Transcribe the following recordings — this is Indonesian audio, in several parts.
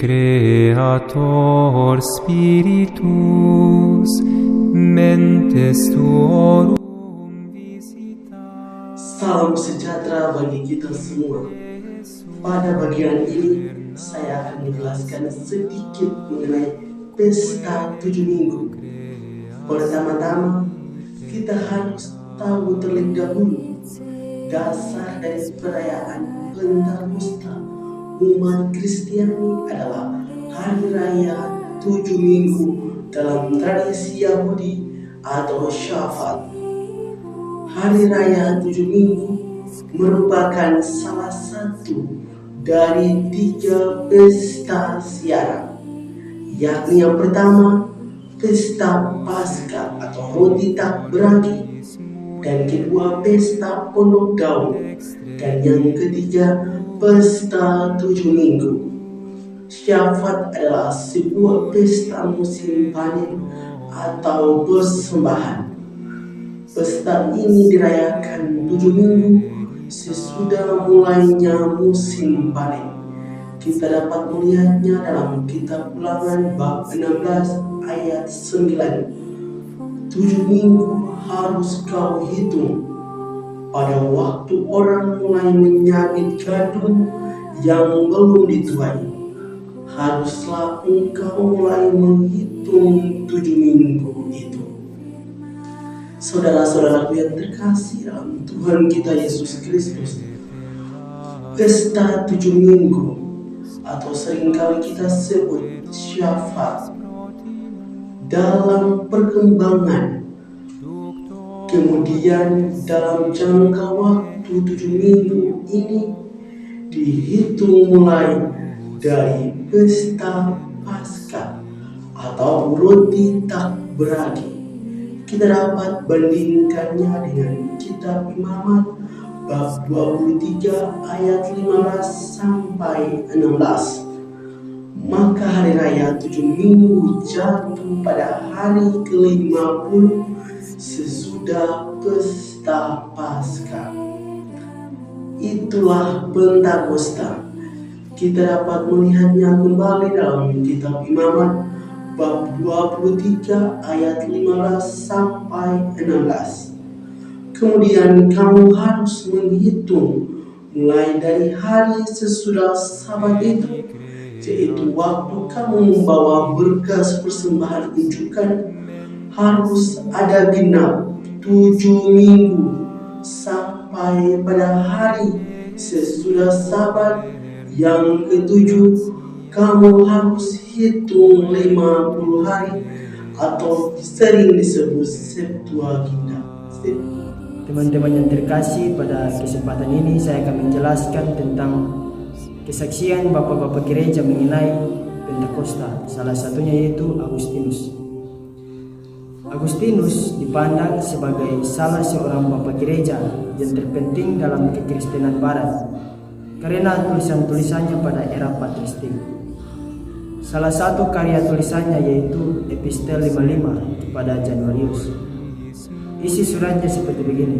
Creator Spiritus, mentes tuorum visita. Salam sejahtera bagi kita semua. Pada bagian ini, saya akan menjelaskan sedikit mengenai pesta 7 minggu. Pertama-tama, kita harus tahu terlebih dahulu dasar dari perayaan Pentakosta umat Kristiani adalah hari raya 7 minggu dalam tradisi Yahudi atau Syafat. Hari raya 7 minggu merupakan salah satu dari 3 pesta siaran, yakni yang pertama pesta Paskah atau roti tak beragi, dan kedua pesta pondok daun, dan yang ketiga pesta 7 minggu. Syafat adalah sebuah pesta musim panen atau persembahan. Pesta ini dirayakan 7 minggu sesudah mulainya musim panen. Kita dapat melihatnya dalam kitab Ulangan bab 16 ayat 9. 7 minggu harus kau hitung. Pada waktu orang mulai menyabit gandum yang belum dituai, haruslah engkau mulai menghitung 7 minggu itu. Saudara-saudaraku yang terkasih dalam Tuhan kita Yesus Kristus, pesta 7 minggu atau seringkali kita sebut Syafat dalam perkembangan, kemudian dalam jangka waktu 7 minggu ini dihitung mulai dari pesta Paskah atau roti tak beragi. Kita dapat bandingkannya dengan kitab Imamat bab 23 ayat 15 sampai 16. Maka hari raya 7 minggu jatuh pada hari ke-50 sesudah pesta Paskah. Itulah Pentakosta. Kita dapat melihatnya kembali dalam kitab Imamat bab 23 ayat 15 sampai 16. Kemudian kamu harus menghitung mulai dari hari sesudah Sabat itu, yaitu waktu kamu membawa berkas persembahan unjukan, harus ada genap 7 minggu sampai pada hari sesudah Sabat yang ke-7. Kamu harus hitung 50 hari atau sering disebut Septuaginta. Teman-teman yang terkasih, pada kesempatan ini saya akan menjelaskan tentang kesaksian bapak-bapak gereja mengenai Pentakosta. Salah satunya yaitu Agustinus. Agustinus dipandang sebagai salah seorang bapak gereja yang terpenting dalam kekristenan barat karena tulisan-tulisannya pada era patristik. Salah satu karya tulisannya yaitu Epistel 55 kepada Januarius. Isi suratnya seperti begini: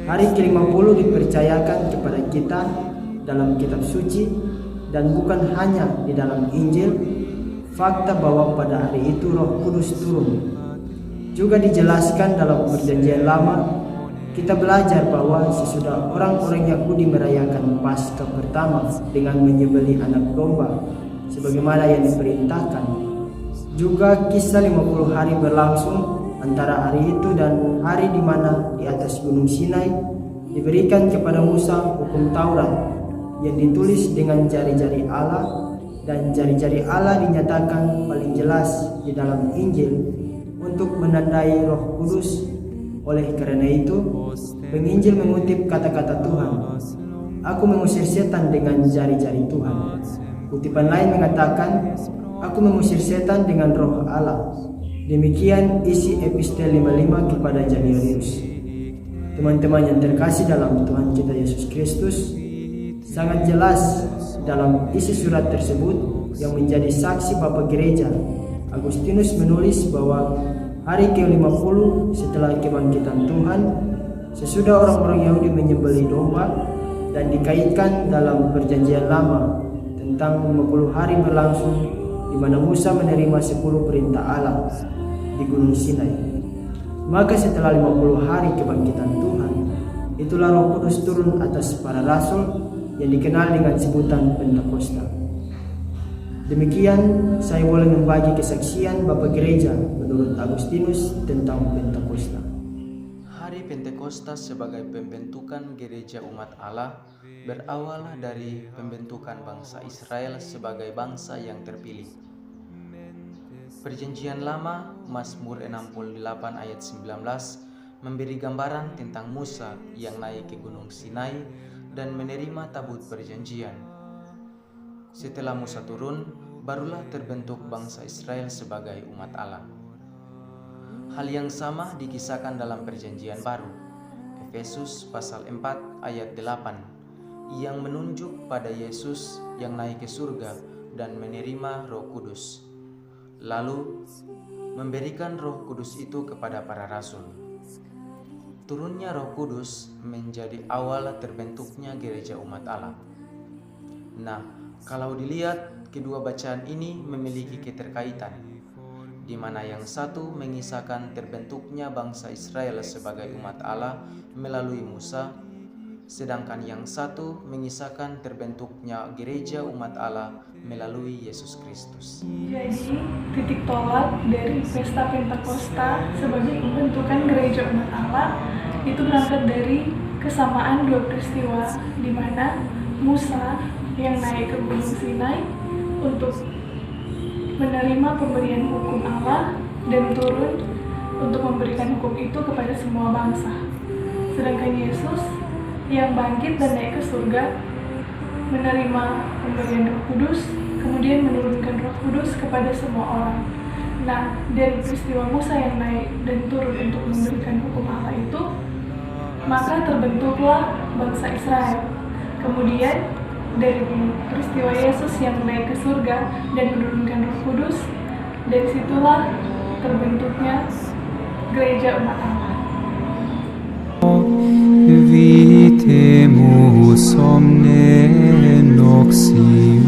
hari ke-50 dipercayakan kepada kita dalam kitab suci, dan bukan hanya di dalam Injil, fakta bahwa pada hari itu Roh Kudus turun. Juga dijelaskan dalam Perjanjian Lama. Kita belajar bahwa sesudah orang-orang Yahudi merayakan Paskah pertama dengan menyembelih anak domba sebagaimana yang diperintahkan, juga kisah 50 hari berlangsung antara hari itu dan hari di mana di atas Gunung Sinai diberikan kepada Musa hukum Taurat yang ditulis dengan jari-jari Allah, dan jari-jari Allah dinyatakan paling jelas di dalam Injil untuk menandai Roh Kudus. Oleh karena itu, penginjil mengutip kata-kata Tuhan, "Aku mengusir setan dengan jari-jari Tuhan." Kutipan lain mengatakan, "Aku mengusir setan dengan Roh Allah." Demikian isi Epistel 55 kepada Januarius. Teman-teman yang terkasih dalam Tuhan kita Yesus Kristus, sangat jelas dalam isi surat tersebut yang menjadi saksi Bapak Gereja, Agustinus menulis bahwa hari ke-50 setelah kebangkitan Tuhan, sesudah orang-orang Yahudi menyembelih domba, dan dikaitkan dalam Perjanjian Lama tentang 50 hari berlangsung di mana Musa menerima 10 perintah Allah di Gunung Sinai. Maka setelah 50 hari kebangkitan Tuhan, itulah Roh Kudus turun atas para rasul yang dikenal dengan sebutan Pentakosta. Demikian saya boleh membagi kesaksian Bapak Gereja menurut Agustinus tentang Pentakosta. Hari Pentakosta sebagai pembentukan gereja umat Allah berawal dari pembentukan bangsa Israel sebagai bangsa yang terpilih. Perjanjian Lama, Mazmur 68 ayat 19, memberi gambaran tentang Musa yang naik ke Gunung Sinai dan menerima tabut perjanjian. Setelah Musa turun, barulah terbentuk bangsa Israel sebagai umat Allah. Hal yang sama dikisahkan dalam Perjanjian Baru, Efesus pasal 4 ayat 8, yang menunjuk pada Yesus yang naik ke surga dan menerima Roh Kudus, lalu memberikan Roh Kudus itu kepada para rasul. Turunnya Roh Kudus menjadi awal terbentuknya gereja umat Allah. Nah, kalau dilihat, kedua bacaan ini memiliki keterkaitan, di mana yang satu mengisahkan terbentuknya bangsa Israel sebagai umat Allah melalui Musa, sedangkan yang satu mengisahkan terbentuknya gereja umat Allah melalui Yesus Kristus. Jadi, titik tolak dari pesta Pentakosta sebagai pembentukan gereja umat Allah itu berangkat dari kesamaan dua peristiwa, di mana Musa yang naik ke Gunung Sinai untuk menerima pemberian hukum Allah dan turun untuk memberikan hukum itu kepada semua bangsa. Sedangkan Yesus yang bangkit dan naik ke surga menerima pemberian Roh Kudus, kemudian menurunkan Roh Kudus kepada semua orang. Nah, dari peristiwa Musa yang naik dan turun untuk memberikan hukum Allah itu, maka terbentuklah bangsa Israel. Kemudian dari peristiwa Yesus yang naik ke surga dan menurunkan Roh Kudus, dari situlah terbentuknya gereja umat Allah. Vitemus omne noxium